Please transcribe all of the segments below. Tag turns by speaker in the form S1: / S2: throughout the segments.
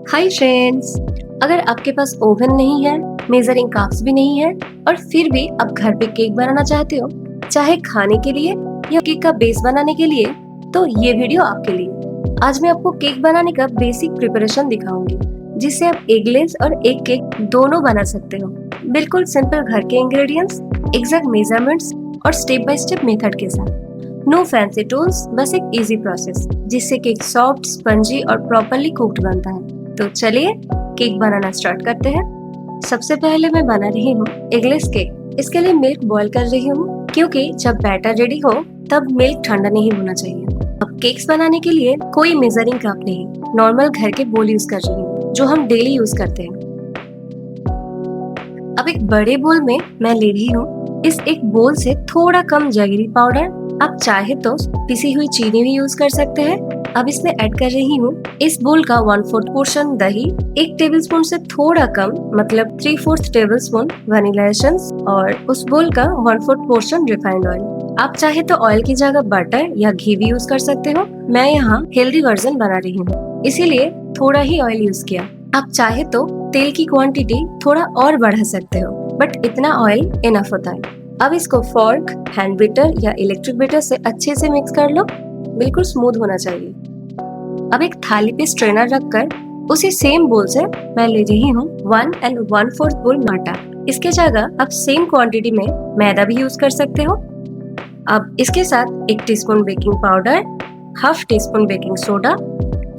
S1: Hi friends. अगर आपके पास oven नहीं है, मेजरिंग कप्स भी नहीं है और फिर भी आप घर पे केक बनाना चाहते हो, चाहे खाने के लिए या केक का बेस बनाने के लिए, तो ये वीडियो आपके लिए। आज मैं आपको केक बनाने का बेसिक प्रिपरेशन दिखाऊंगी, जिससे आप एगलेस और एग केक दोनों बना सकते हो, बिल्कुल सिंपल घर के इंग्रेडिएंट्स, एग्जैक्ट मेजरमेंट्स और स्टेप बाय स्टेप मेथड के साथ। नो फैंसी टूल्स, बस एक इजी प्रोसेस जिससे केक सॉफ्ट, स्पंजी और प्रॉपरली कुक्ड बनता है। तो चलिए केक बनाना स्टार्ट करते हैं। सबसे पहले मैं बना रही हूँ एगलेस केक। इसके लिए मिल्क बॉईल कर रही हूँ, क्योंकि जब बैटर रेडी हो तब मिल्क ठंडा नहीं होना चाहिए। अब केक्स बनाने के लिए कोई मेजरिंग कप नहीं, नॉर्मल घर के बोल यूज कर रही हूँ, जो हम डेली यूज करते हैं। अब एक बड़े बोल में मैं ले रही हूँ इस एक बोल से थोड़ा कम जगरी पाउडर। आप चाहे तो पिसी हुई चीनी भी यूज कर सकते हैं। अब इसमें ऐड कर रही हूँ इस बोल का 1/4 पोर्शन दही, 1 टेबलस्पून से थोड़ा कम मतलब 3/4 टेबलस्पून वनीला एसेंस और उस बोल का 1/4 पोर्शन रिफाइंड ऑयल। आप चाहे तो ऑयल की जगह बटर या घी भी यूज कर सकते हो। मैं यहाँ हेल्दी वर्जन बना रही हूँ, इसीलिए थोड़ा ही ऑयल यूज किया। आप चाहे तो तेल की क्वांटिटी थोड़ा और बढ़ा सकते हो, बट इतना ऑयल इनफ होता है। अब इसको फोर्क, हैंड बीटर या इलेक्ट्रिक बीटर से अच्छे से मिक्स कर लो, बिल्कुल स्मूथ होना चाहिए। अब एक थाली पे स्ट्रेनर रखकर उसी सेम बोल से मैं ले रही हूँ 1 and 1/4 बोल आटा। इसके जगह आप सेम क्वांटिटी में मैदा भी यूज कर सकते हो। अब इसके साथ 1 teaspoon baking powder, 1/2 teaspoon baking soda,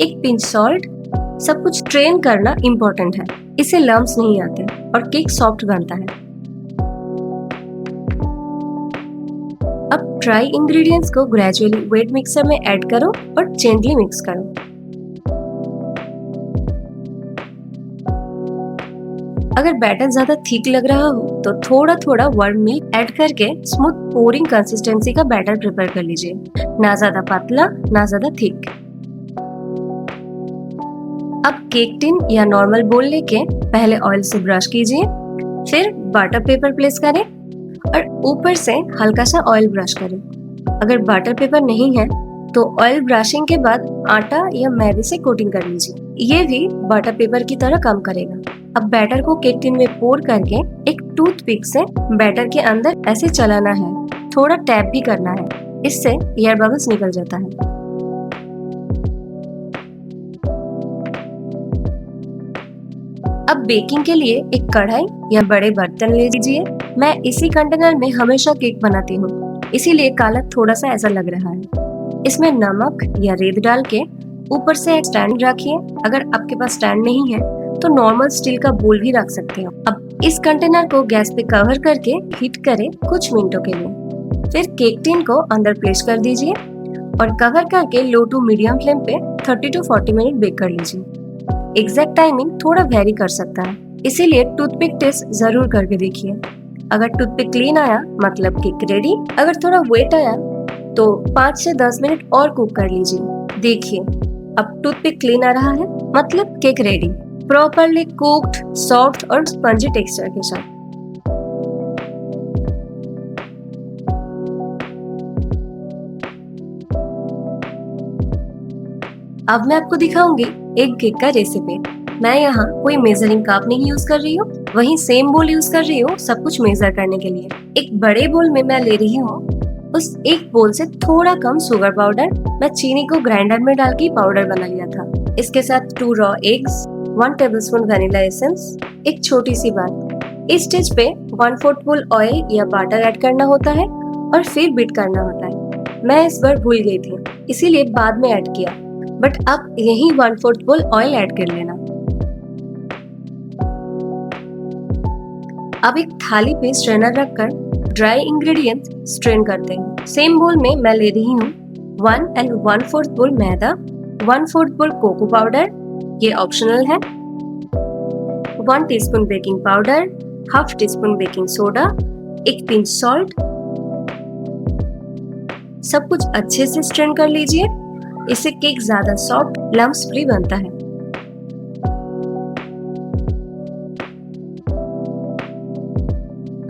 S1: 1 pinch salt. सब कुछ स्ट्रेन करना इम्पोर्टेंट है, इससे लम्स नहीं आते और केक सॉफ्ट बनता है। अब ड्राई इंग्रेडिएंट्स को ग्रेजुअली वेट मिक्सर में ऐड करो और जेंटली मिक्स करो। अगर बैटर ज्यादा थिक लग रहा हो तो थोड़ा थोड़ा वार्म मिल्क ऐड करके स्मूथ पोरिंग कंसिस्टेंसी का बैटर प्रिपेयर कर लीजिए, ना ज्यादा पतला ना ज्यादा थिक। अब केक टिन या नॉर्मल बोल लेके पहले ऑयल से ब्रश कीजिए, फिर बटर पेपर प्लेस करें और ऊपर से हल्का सा ऑयल ब्रश करें। अगर बटर पेपर नहीं है तो ऑयल ब्रशिंग के बाद आटा या मैदे से कोटिंग कर लीजिए, ये भी बटर पेपर की तरह काम करेगा। अब बैटर को केक टिन में पोर करके एक टूथपिक से बैटर के अंदर ऐसे चलाना है, थोड़ा टैप भी करना है, इससे एयर बबल्स निकल जाता है। अब बेकिंग के लिए एक कढ़ाई या बड़े बर्तन ले लीजिए। मैं इसी कंटेनर में हमेशा केक बनाती हूँ, इसीलिए काला थोड़ा सा ऐसा लग रहा है। इसमें नमक या रेत डाल के ऊपर से एक स्टैंड रखिए। अगर आपके पास स्टैंड नहीं है तो नॉर्मल स्टील का बोल भी रख सकते हो। अब इस कंटेनर को गैस पे कवर करके हीट करें कुछ मिनटों के लिए। फिर केक टिन को अंदर प्लेस कर दीजिए और कवर करके लो टू मीडियम फ्लेम पे 30 to 40 मिनट बेक कर लीजिए। एग्जैक्ट टाइमिंग थोड़ा वेरी कर सकता है, इसीलिए टूथपिक टेस्ट जरूर करके देखिए। अगर टूथपिक क्लीन आया मतलब केक रेडी, अगर थोड़ा वेट आया तो 5 से 10 मिनट और कुक कर लीजिए। देखिए अब टूथपिक क्लीन आ रहा है मतलब cake ready, properly cooked, soft और स्पंजी टेक्सचर के साथ। अब मैं आपको दिखाऊंगी एग केक का रेसिपी। मैं यहाँ कोई मेजरिंग कप नहीं यूज कर रही हूँ, वहीं सेम बोल यूज कर रही हूँ सब कुछ मेजर करने के लिए। एक बड़े बोल में मैं ले रही हूँ उस एक बोल से थोड़ा कम शुगर पाउडर। मैं चीनी को ग्राइंडर में डाल के पाउडर बना लिया था। इसके साथ 2 raw eggs, 1 tablespoon vanilla essence. एक छोटी सी बात, इस स्टेज पे 1/4 बोल ऑयल या बटर ऐड करना होता है और फिर बीट करना होता है। मैं इस बार भूल गई थी, इसीलिए बाद में ऐड किया, बट आप यही 1/4 बोल ऑयल ऐड कर लेना। अब एक थाली पे स्ट्रेनर रखकर ड्राई इंग्रेडिएंट्स स्ट्रेन करते हैं। सेम बोल में मैं ले रही हूँ 1 and 1/4 बोल मैदा, 1/4 बोल कोको पाउडर, ये ऑप्शनल है, 1 teaspoon baking powder, 1/2 teaspoon baking soda, 1 pinch salt. सब कुछ अच्छे से स्ट्रेन कर लीजिए, इससे केक ज्यादा सॉफ्ट, लम्प्स फ्री बनता है।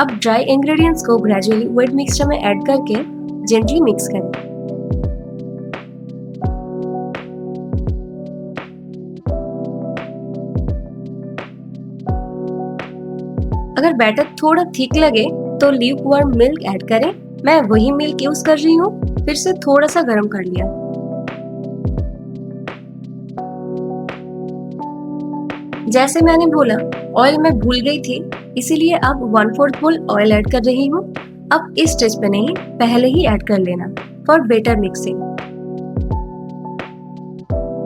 S1: अब ड्राई इंग्रेडिएंट्स को ग्रेजुअली वेट मिक्सचर में ऐड करके जेंटली मिक्स करें। अगर बैटर थोड़ा थिक लगे तो ल्यूक वार्म मिल्क ऐड करें। मैं वही मिल्क यूज कर रही हूँ, फिर से थोड़ा सा गर्म कर लिया। जैसे मैंने बोला, ऑयल मैं भूल गई थी, इसीलिए अब 1/4 बोल ऑयल ऐड कर रही हूँ। अब इस स्टेज पे नहीं, पहले ही ऐड कर लेना फॉर बेटर मिक्सिंग।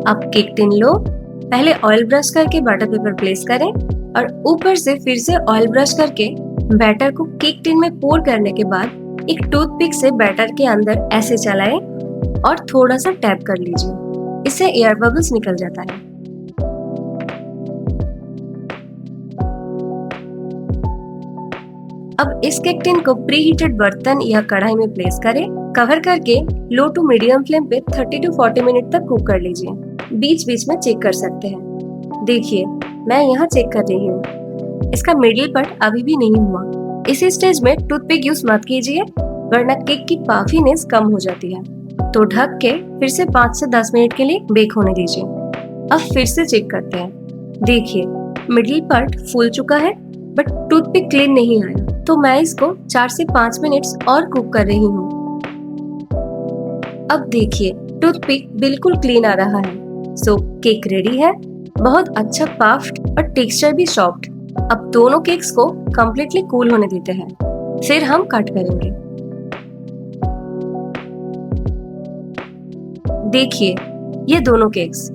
S1: अब केक टिन लो, पहले ऑयल ब्रश करके बटर पेपर प्लेस करें और ऊपर से फिर से ऑयल ब्रश करके बैटर को केक टिन में पोर करने के बाद एक टूथपिक से बैटर के अंदर ऐसे चलाएं और थोड़ा सा टैप कर लीजिए, इससे एयर बबल्स निकल जाता है। अब इस केक टिन को प्री हीटेड बर्तन या कढ़ाई में प्लेस करें, कवर करके लो टू मीडियम फ्लेम पे 30 to 40 मिनट तक कुक कर लीजिए। बीच बीच में चेक कर सकते हैं। देखिए, मैं यहाँ चेक कर रही हूँ, इसका मिडिल पार्ट अभी भी नहीं हुआ। इसी स्टेज में टूथपिक यूज मत कीजिए, वरना केक की पाफीनेस कम हो जाती है। तो ढक के फिर से 5 से 10 मिनट के लिए बेक होने दीजिए। अब फिर से चेक करते हैं। देखिए, मिडिल पार्ट फूल चुका है, बट टूथपिक क्लीन नहीं आया, तो मैं इसको 4 से 5 मिनट्स और कुक कर रही हूँ। अब देखिए, टूथपिक बिल्कुल क्लीन आ रहा है। सो केक रेडी है, बहुत अच्छा पफ्ड और टेक्सचर भी सॉफ्ट। अब दोनों केक्स को कम्प्लीटली कूल होने देते हैं, फिर हम कट करेंगे। देखिए, ये दोनों केक्स,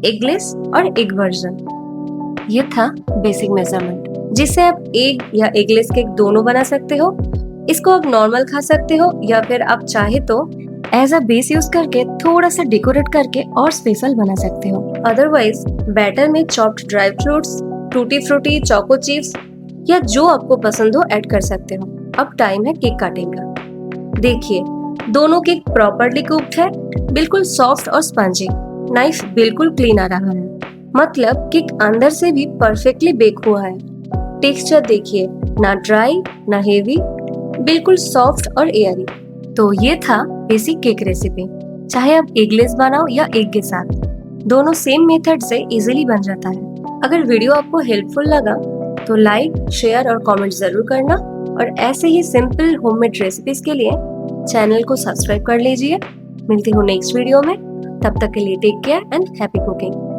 S1: एगलेस और एग वर्जन। ये था बेसिक मेजरमेंट, जिससे आप एग या एगलेस केक दोनों बना सकते हो। इसको आप नॉर्मल खा सकते हो या फिर आप चाहे तो एज अ बेस यूज करके थोड़ा सा डेकोरेट करके और स्पेशल बना सकते हो। अदरवाइज बैटर में chopped dry fruits, tutti frutti, choco chips या जो आपको पसंद हो ऐड कर सकते हो। अब टाइम है केक काटिंग का। देखिए, दोनों केक प्रॉपर्ली कुक्ड है, बिल्कुल सॉफ्ट और स्पंजी। नाइफ बिल्कुल क्लीन आ रहा है, मतलब केक अंदर से भी परफेक्टली बेक हुआ है। टेक्सचर देखिए, ना ड्राई ना हेवी, बिल्कुल सॉफ्ट और एयरी। तो ये था बेसिक केक रेसिपी। चाहे आप एगलेस बनाओ या एग के साथ, दोनों सेम मेथड से इजीली बन जाता है। अगर वीडियो आपको हेल्पफुल लगा तो लाइक, शेयर और कमेंट जरूर करना, और ऐसे ही सिंपल होममेड रेसिपीज के लिए चैनल को सब्सक्राइब कर लीजिए। मिलती हूँ नेक्स्ट वीडियो में, तब तक के लिए take care and happy cooking.